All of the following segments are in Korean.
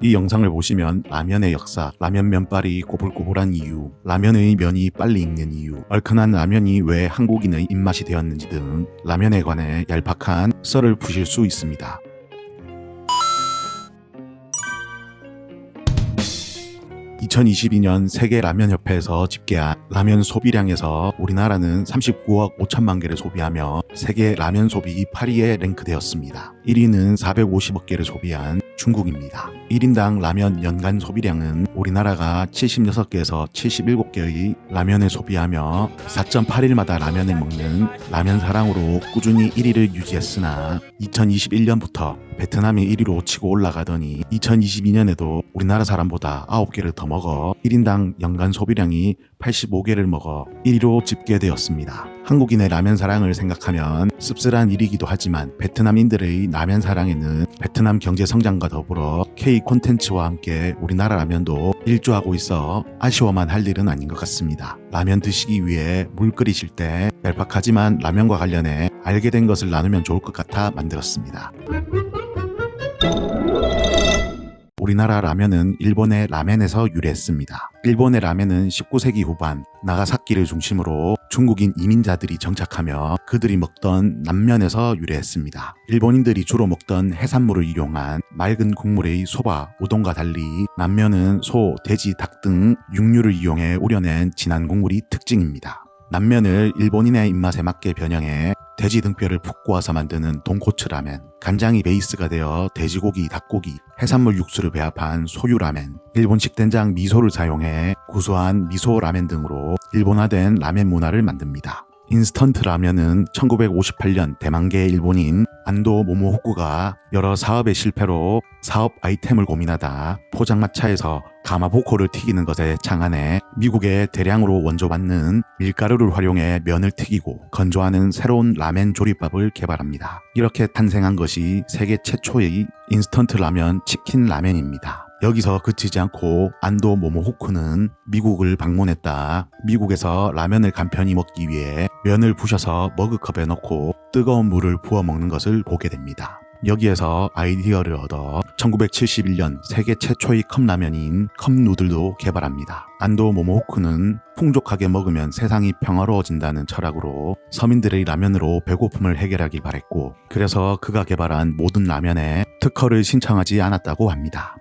이 영상을 보시면 라면의 역사, 라면 면발이 꼬불꼬불한 이유, 라면의 면이 빨리 익는 이유, 얼큰한 라면이 왜 한국인의 입맛이 되었는지 등 라면에 관해 얄팍한 썰을 푸실 수 있습니다. 2022년 세계라면협회에서 집계한 라면 소비량에서 우리나라는 39억 5천만 개를 소비하며 세계 라면 소비 8위에 랭크되었습니다. 1위는 450억 개를 소비한 중국입니다. 1인당 라면 연간 소비량은 우리나라가 76개에서 77개의 라면을 소비하며 4.8일마다 라면을 먹는 라면 사랑으로 꾸준히 1위를 유지했으나 2021년부터 베트남이 1위로 치고 올라가더니 2022년에도 우리나라 사람보다 9개를 더 먹어 1인당 연간 소비량이 85개를 먹어 1위로 집계되었습니다. 한국인의 라면 사랑을 생각하면 씁쓸한 일이기도 하지만 베트남인들의 라면 사랑에는 베트남 경제 성장과 더불어 K 콘텐츠와 함께 우리나라 라면도 일조하고 있어 아쉬워만 할 일은 아닌 것 같습니다. 라면 드시기 위해 물 끓이실 때 얄팍하지만 라면과 관련해 알게 된 것을 나누면 좋을 것 같아 만들었습니다. 우리나라 라면은 일본의 라멘에서 유래했습니다. 일본의 라멘은 19세기 후반 나가사키를 중심으로 중국인 이민자들이 정착하며 그들이 먹던 남면에서 유래했습니다. 일본인들이 주로 먹던 해산물을 이용한 맑은 국물의 소바, 우동과 달리 남면은 소, 돼지, 닭 등 육류를 이용해 우려낸 진한 국물이 특징입니다. 남면을 일본인의 입맛에 맞게 변형해 돼지 등뼈를 푹 구워서 만드는 돈코츠 라멘, 간장이 베이스가 되어 돼지고기, 닭고기, 해산물 육수를 배합한 소유 라멘, 일본식 된장 미소를 사용해 구수한 미소 라멘 등으로 일본화된 라멘 문화를 만듭니다. 인스턴트 라면은 1958년 대만계 일본인 안도 모모호쿠가 여러 사업의 실패로 사업 아이템을 고민하다 포장마차에서 가마보코를 튀기는 것에 창안해 미국에 대량으로 원조받는 밀가루를 활용해 면을 튀기고 건조하는 새로운 라멘 조리법을 개발합니다. 이렇게 탄생한 것이 세계 최초의 인스턴트 라면 치킨 라멘입니다. 여기서 그치지 않고 안도 모모호쿠는 미국을 방문했다. 미국에서 라면을 간편히 먹기 위해 면을 부셔서 머그컵에 넣고 뜨거운 물을 부어 먹는 것을 보게 됩니다. 여기에서 아이디어를 얻어 1971년 세계 최초의 컵라면인 컵누들도 개발합니다. 안도 모모호쿠는 풍족하게 먹으면 세상이 평화로워진다는 철학으로 서민들의 라면으로 배고픔을 해결하길 바랬고, 그래서 그가 개발한 모든 라면에 특허를 신청하지 않았다고 합니다.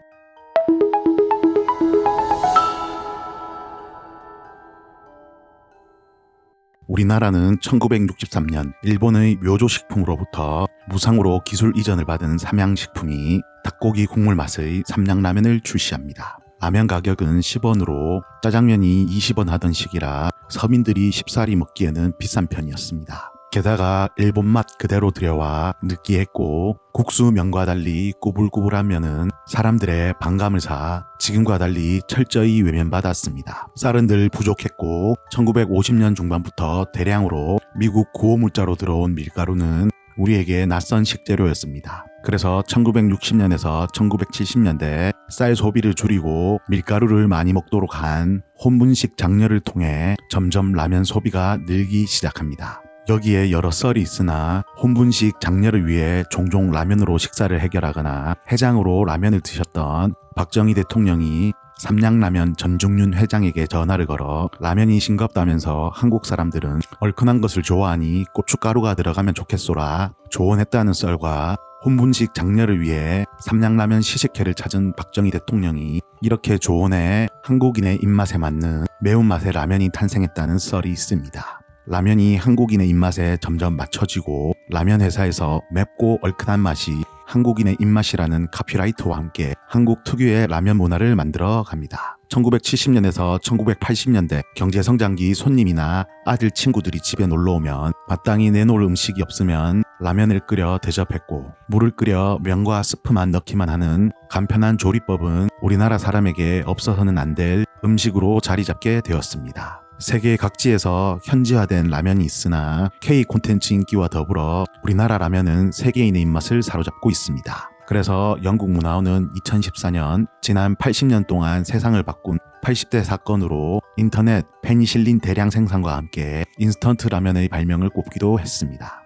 우리나라는 1963년 일본의 묘조식품으로부터 무상으로 기술 이전을 받은 삼양식품이 닭고기 국물 맛의 삼양라면을 출시합니다. 라면 가격은 10원으로 짜장면이 20원 하던 시기라 서민들이 쉽사리 먹기에는 비싼 편이었습니다. 게다가 일본 맛 그대로 들여와 느끼했고 국수면과 달리 꾸불꾸불한 면은 사람들의 반감을 사 지금과 달리 철저히 외면받았습니다. 쌀은 늘 부족했고 1950년 중반부터 대량으로 미국 구호물자로 들어온 밀가루는 우리에게 낯선 식재료였습니다. 그래서 1960년에서 1970년대 쌀 소비를 줄이고 밀가루를 많이 먹도록 한 혼분식 장려를 통해 점점 라면 소비가 늘기 시작합니다. 여기에 여러 썰이 있으나 혼분식 장려를 위해 종종 라면으로 식사를 해결하거나 해장으로 라면을 드셨던 박정희 대통령이 삼양라면 전중윤 회장에게 전화를 걸어 라면이 싱겁다면서 한국 사람들은 얼큰한 것을 좋아하니 고춧가루가 들어가면 좋겠소라 조언했다는 썰과 혼분식 장려를 위해 삼양라면 시식회를 찾은 박정희 대통령이 이렇게 조언해 한국인의 입맛에 맞는 매운맛의 라면이 탄생했다는 썰이 있습니다. 라면이 한국인의 입맛에 점점 맞춰지고 라면 회사에서 맵고 얼큰한 맛이 한국인의 입맛이라는 카피라이트와 함께 한국 특유의 라면 문화를 만들어 갑니다. 1970년에서 1980년대 경제성장기 손님이나 아들 친구들이 집에 놀러오면 마땅히 내놓을 음식이 없으면 라면을 끓여 대접했고 물을 끓여 면과 스프만 넣기만 하는 간편한 조리법은 우리나라 사람에게 없어서는 안 될 음식으로 자리 잡게 되었습니다. 세계 각지에서 현지화된 라면이 있으나 K 콘텐츠 인기와 더불어 우리나라 라면은 세계인의 입맛을 사로잡고 있습니다. 그래서 영국 문화원은 2014년 지난 80년 동안 세상을 바꾼 80대 사건으로 인터넷 페니실린 대량 생산과 함께 인스턴트 라면의 발명을 꼽기도 했습니다.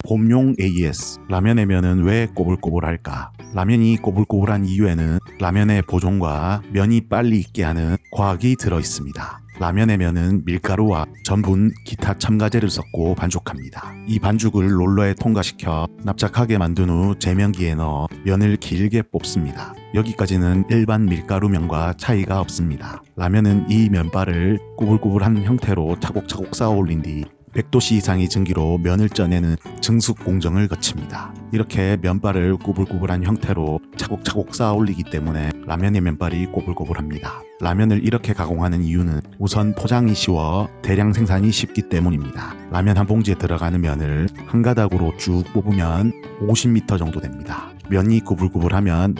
봄용 AS. 라면의 면은 왜 꼬불꼬불할까? 라면이 꼬불꼬불한 이유에는 라면의 보존과 면이 빨리 익게 하는 과학이 들어 있습니다. 라면의 면은 밀가루와 전분, 기타 첨가제를 섞고 반죽합니다. 이 반죽을 롤러에 통과시켜 납작하게 만든 후 제면기에 넣어 면을 길게 뽑습니다. 여기까지는 일반 밀가루면과 차이가 없습니다. 라면은 이 면발을 꾸불꾸불한 형태로 차곡차곡 쌓아 올린 뒤 100도씨 이상의 증기로 면을 쪄내는 증숙 공정을 거칩니다. 이렇게 면발을 꾸불꾸불한 형태로 차곡차곡 쌓아 올리기 때문에 라면의 면발이 꼬불꼬불합니다. 라면을 이렇게 가공하는 이유는 우선 포장이 쉬워 대량 생산이 쉽기 때문입니다. 라면 한 봉지에 들어가는 면을 한 가닥으로 쭉 뽑으면 50m 정도 됩니다. 면이 꾸불꾸불하면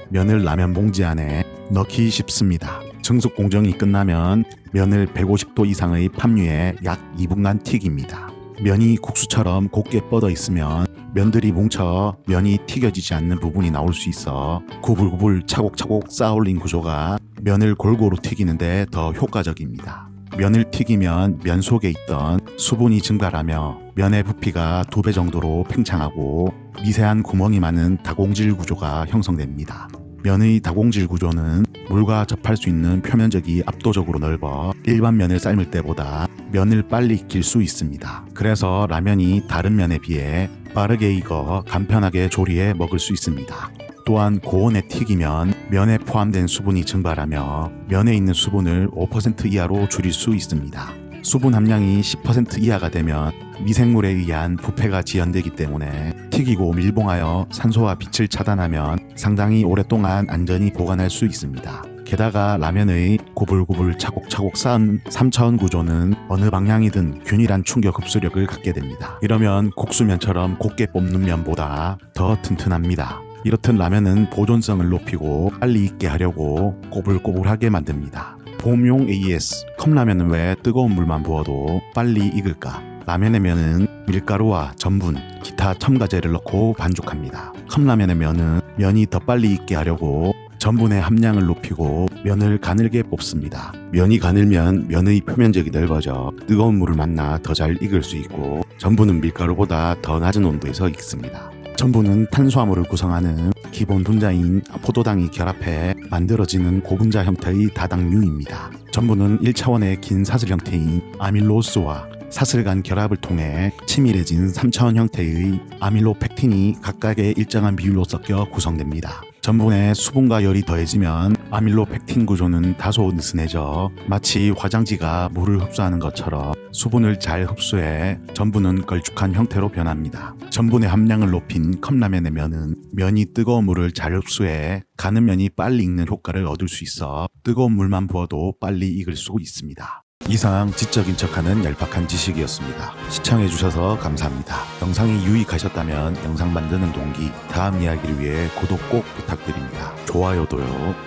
면을 라면 봉지 안에 넣기 쉽습니다. 증숙 공정이 끝나면 면을 150도 이상의 팜유에 약 2분간 튀깁니다. 면이 국수처럼 곱게 뻗어 있으면 면들이 뭉쳐 면이 튀겨지지 않는 부분이 나올 수 있어 구불구불 차곡차곡 쌓아올린 구조가 면을 골고루 튀기는데 더 효과적입니다. 면을 튀기면 면 속에 있던 수분이 증발하며 면의 부피가 2배 정도로 팽창하고 미세한 구멍이 많은 다공질 구조가 형성됩니다. 면의 다공질 구조는 물과 접할 수 있는 표면적이 압도적으로 넓어 일반 면을 삶을 때보다 면을 빨리 익힐 수 있습니다. 그래서 라면이 다른 면에 비해 빠르게 익어 간편하게 조리해 먹을 수 있습니다. 또한 고온에 튀기면 면에 포함된 수분이 증발하며 면에 있는 수분을 5% 이하로 줄일 수 있습니다. 수분 함량이 10% 이하가 되면 미생물에 의한 부패가 지연되기 때문에 튀기고 밀봉하여 산소와 빛을 차단하면 상당히 오랫동안 안전히 보관할 수 있습니다. 게다가 라면의 구불구불 차곡차곡 쌓은 3차원 구조는 어느 방향이든 균일한 충격 흡수력을 갖게 됩니다. 이러면 국수면처럼 곱게 뽑는 면보다 더 튼튼합니다. 이렇듯 라면은 보존성을 높이고 빨리 익게 하려고 꼬불꼬불하게 만듭니다. 봄용 AS. 컵라면은 왜 뜨거운 물만 부어도 빨리 익을까? 라면의 면은 밀가루와 전분, 기타 첨가제를 넣고 반죽합니다. 컵라면의 면은 면이 더 빨리 익게 하려고 전분의 함량을 높이고 면을 가늘게 뽑습니다. 면이 가늘면 면의 표면적이 넓어져 뜨거운 물을 만나 더 잘 익을 수 있고 전분은 밀가루보다 더 낮은 온도에서 익습니다. 전분은 탄수화물을 구성하는 기본 분자인 포도당이 결합해 만들어지는 고분자 형태의 다당류입니다. 전분은 1차원의 긴 사슬 형태인 아밀로스와 사슬 간 결합을 통해 치밀해진 3차원 형태의 아밀로펙틴이 각각의 일정한 비율로 섞여 구성됩니다. 전분에 수분과 열이 더해지면 아밀로펙틴 구조는 다소 느슨해져 마치 화장지가 물을 흡수하는 것처럼 수분을 잘 흡수해 전분은 걸쭉한 형태로 변합니다. 전분의 함량을 높인 컵라면의 면은 면이 뜨거운 물을 잘 흡수해 가는 면이 빨리 익는 효과를 얻을 수 있어 뜨거운 물만 부어도 빨리 익을 수 있습니다. 이상 지적인 척하는 얄팍한 지식이었습니다. 시청해주셔서 감사합니다. 영상이 유익하셨다면 영상 만드는 동기, 다음 이야기를 위해 구독 꼭 부탁드립니다. 좋아요도요.